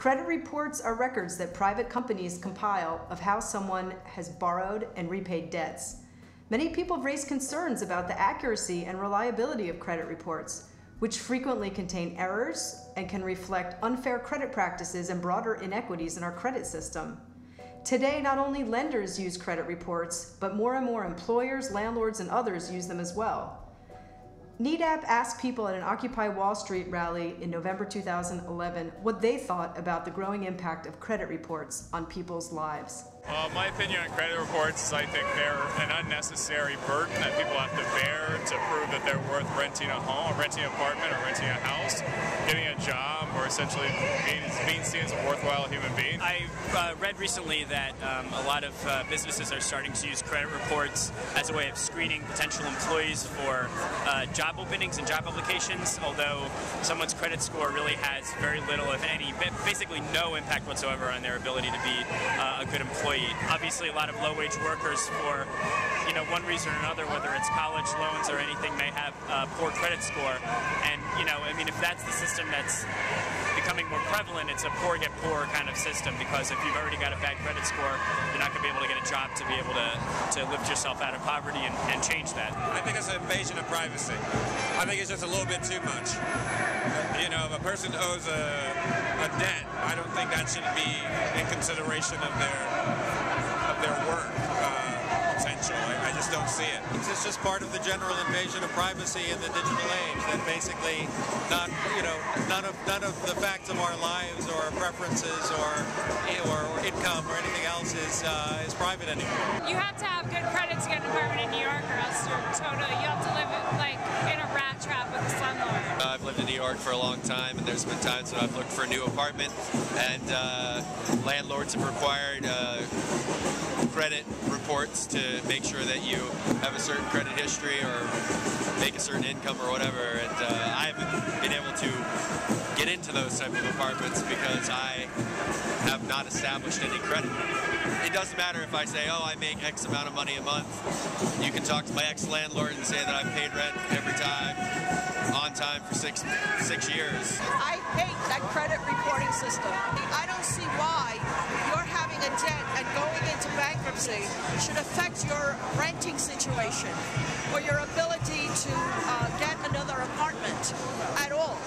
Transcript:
Credit reports are records that private companies compile of how someone has borrowed and repaid debts. Many people have raised concerns about the accuracy and reliability of credit reports, which frequently contain errors and can reflect unfair credit practices and broader inequities in our credit system. Today, not only lenders use credit reports, but more and more employers, landlords, and others use them as well. NEDAP asked people at an Occupy Wall Street rally in November 2011 what they thought about the growing impact of credit reports on people's lives. My opinion on credit reports is I think they're an unnecessary burden that people have to bear to prove that they're worth renting a home, or renting an apartment, or renting a house, getting a job, or essentially being seen as a worthwhile human being. I read recently that a lot of businesses are starting to use credit reports as a way of screening potential employees for job openings and job applications, although someone's credit score really has very little, if any, basically no impact whatsoever on their ability to be a good employee. Obviously, a lot of low-wage workers, for one reason or another, whether it's college loans or anything, may have a poor credit score. And if that's the system that's becoming more prevalent, it's a poor get poorer kind of system, because if you've already got a bad credit score, you're not going to be able to get a job to be able to lift yourself out of poverty and change that. I think it's an invasion of privacy. I think it's just a little bit too much. If a person owes a debt, I don't think that should be in consideration of their work potential. I just don't see it. It's just part of the general invasion of privacy in the digital age. That basically, none of the facts of our lives or our preferences or income or anything else is private anymore. You have to have good credit to get an apartment in New York, or else you have to live in a rat trap with a slumlord. I've lived in New York for a long time, and there's been times when I've looked for a new apartment, and landlords have required credit reports to make sure that you have a certain credit history or make a certain income or whatever, and I haven't been able to get into those type of apartments because I have not established any credit. It doesn't matter if I say, oh, I make X amount of money a month. You can talk to my ex-landlord and say that I've paid rent every time, on time for six years. I hate that credit reporting system. I don't see why you're having a debt and going into bankruptcy should affect your renting situation or your ability to get another apartment at all.